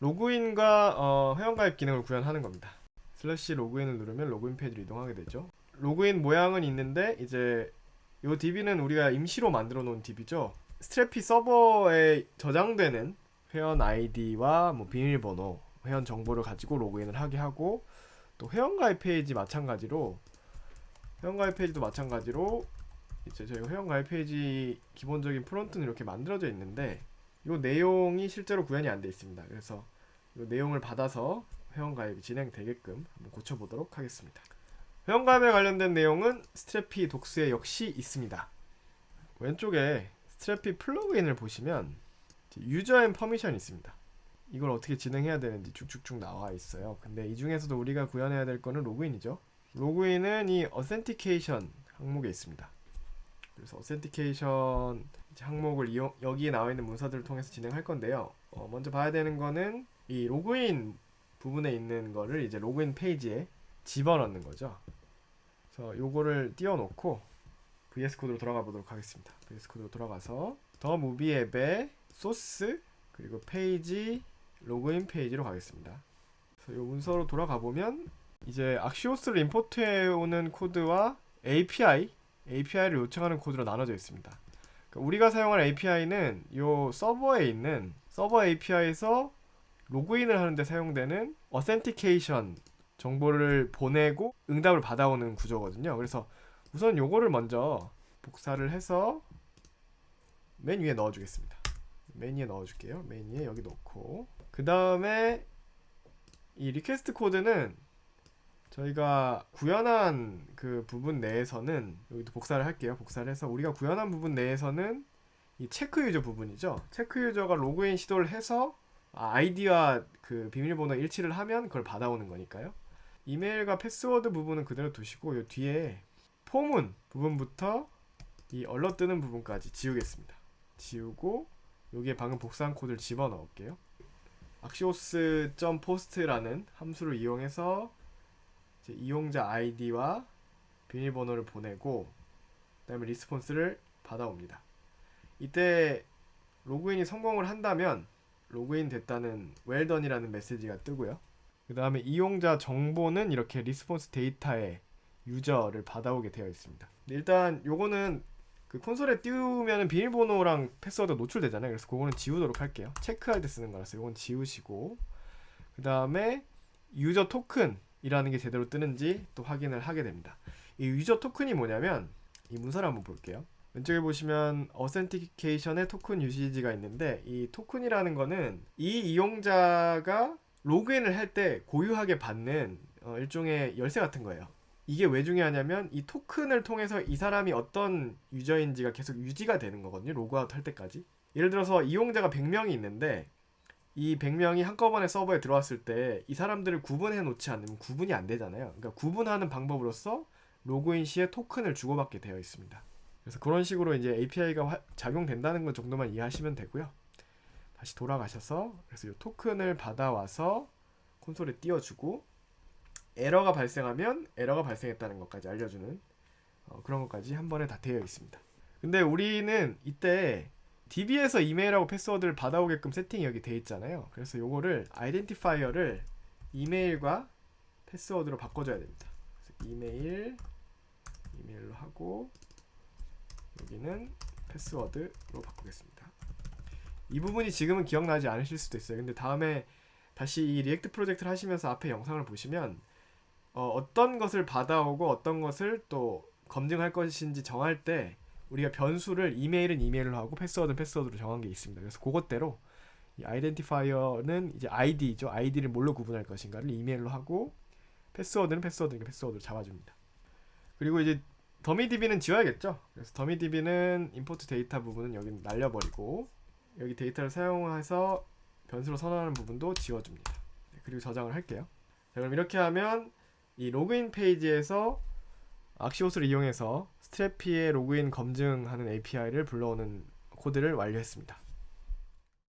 로그인과 회원가입 기능을 구현하는 겁니다. 슬래시 로그인을 누르면 로그인 페이지로 이동하게 되죠. 로그인 모양은 있는데 이제 이 DB는 우리가 임시로 만들어 놓은 DB죠. 스트래피 서버에 저장되는 회원 아이디와 뭐 비밀번호, 회원 정보를 가지고 로그인을 하게 하고, 또 회원가입 페이지 마찬가지로 회원가입 페이지도 마찬가지로 이제 저희 회원가입 페이지 기본적인 프론트는 이렇게 만들어져 있는데 이 내용이 실제로 구현이 안 돼 있습니다. 그래서 이 내용을 받아서 회원가입이 진행되게끔 한번 고쳐보도록 하겠습니다. 회원가입에 관련된 내용은 스트래피 독스에 역시 있습니다. 왼쪽에 스트래피 플러그인을 보시면 유저 앤 퍼미션이 있습니다. 이걸 어떻게 진행해야 되는지 쭉쭉쭉 나와 있어요. 근데 이 중에서도 우리가 구현해야 될 거는 로그인이죠. 로그인은 이 어센티케이션 항목에 있습니다. 그래서 어센티케이션 항목을 여기에 나와 있는 문서들을 통해서 진행할 건데요. 먼저 봐야 되는 거는 이 로그인 부분에 있는 거를 이제 로그인 페이지에 집어넣는 거죠. 그래서 요거를 띄워놓고 VS 코드로 돌아가 보도록 하겠습니다. VS 코드로 돌아가서 더 무비 앱의 소스 그리고 페이지 로그인 페이지로 가겠습니다. 그래서 요 문서로 돌아가 보면 이제 악시오스를 임포트해 오는 코드와 API를 요청하는 코드로 나눠져 있습니다. 그러니까 우리가 사용할 API는 요 서버에 있는 서버 API에서 로그인을 하는데 사용되는 어센티케이션 정보를 보내고 응답을 받아오는 구조거든요. 그래서 우선 요거를 먼저 복사를 해서 맨 위에 넣어주겠습니다. 맨 위에 넣어줄게요. 맨 위에 여기 넣고, 그 다음에 이 리퀘스트 코드는 저희가 구현한 그 부분 내에서는 여기도 복사를 할게요. 복사를 해서 우리가 구현한 부분 내에서는 이 체크 유저 부분이죠. 체크 유저가 로그인 시도를 해서 아이디와 그 비밀번호 일치를 하면 그걸 받아오는 거니까요. 이메일과 패스워드 부분은 그대로 두시고 요 뒤에 포문 부분부터 이 얼럿 뜨는 부분까지 지우겠습니다. 지우고 여기에 방금 복사한 코드를 집어넣을게요. axios.post라는 함수를 이용해서 이제 이용자 아이디와 비밀번호를 보내고 그 다음에 리스폰스를 받아옵니다. 이때 로그인이 성공을 한다면 로그인 됐다는 웰던이라는 메시지가 뜨고요. 그 다음에 이용자 정보는 이렇게 리스폰스 데이터에 유저를 받아오게 되어 있습니다. 일단 요거는 그 콘솔에 띄우면 비밀번호랑 패스워드가 노출되잖아요. 그래서 그거는 지우도록 할게요. 체크할 때 쓰는 거라서 요건 지우시고, 그 다음에 유저 토큰이라는 게 제대로 뜨는지 또 확인을 하게 됩니다. 이 유저 토큰이 뭐냐면 이 문서를 한번 볼게요. 왼쪽에 보시면 어센티케이션의 토큰 유시지가 있는데 이 토큰이라는 거는 이 이용자가 로그인을 할 때 고유하게 받는 일종의 열쇠 같은 거예요. 이게 왜 중요하냐면 이 토큰을 통해서 이 사람이 어떤 유저인지가 계속 유지가 되는 거거든요. 로그아웃 할 때까지. 예를 들어서 이용자가 100명이 있는데 이 100명이 한꺼번에 서버에 들어왔을 때 이 사람들을 구분해 놓지 않으면 구분이 안 되잖아요. 그러니까 구분하는 방법으로서 로그인 시에 토큰을 주고받게 되어 있습니다. 그래서 그런 식으로 이제 API가 작용된다는 것 정도만 이해하시면 되고요. 다시 돌아가셔서 그래서 이 토큰을 받아와서 콘솔에 띄워주고 에러가 발생하면 에러가 발생했다는 것까지 알려주는 그런 것까지 한 번에 다 되어 있습니다. 근데 우리는 이때 DB에서 이메일하고 패스워드를 받아오게끔 세팅이 여기 되어 있잖아요. 그래서 요거를 아이덴티파이어를 이메일과 패스워드로 바꿔줘야 됩니다. 그래서 이메일로 하고 여기는 패스워드로 바꾸겠습니다. 이 부분이 지금은 기억나지 않으실 수도 있어요. 근데 다음에 다시 이 리액트 프로젝트를 하시면서 앞에 영상을 보시면 어떤 것을 받아오고 어떤 것을 또 검증할 것인지 정할 때 우리가 변수를 이메일은 이메일로 하고 패스워드는 패스워드로 정한 게 있습니다. 그래서 그것대로 이 아이덴티파이어는 이제 아이디죠. 아이디를 뭘로 구분할 것인가를 이메일로 하고 패스워드는 패스워드니까 패스워드로 잡아줍니다. 그리고 이제 더미 DB는 지워야겠죠. 그래서 더미 DB는 임포트 데이터 부분은 여기 날려버리고 여기 데이터를 사용해서 변수로 선언하는 부분도 지워줍니다. 그리고 저장을 할게요. 자, 그럼 이렇게 하면 이 로그인 페이지에서 악시오스를 이용해서 스트래피의 로그인 검증하는 API를 불러오는 코드를 완료했습니다.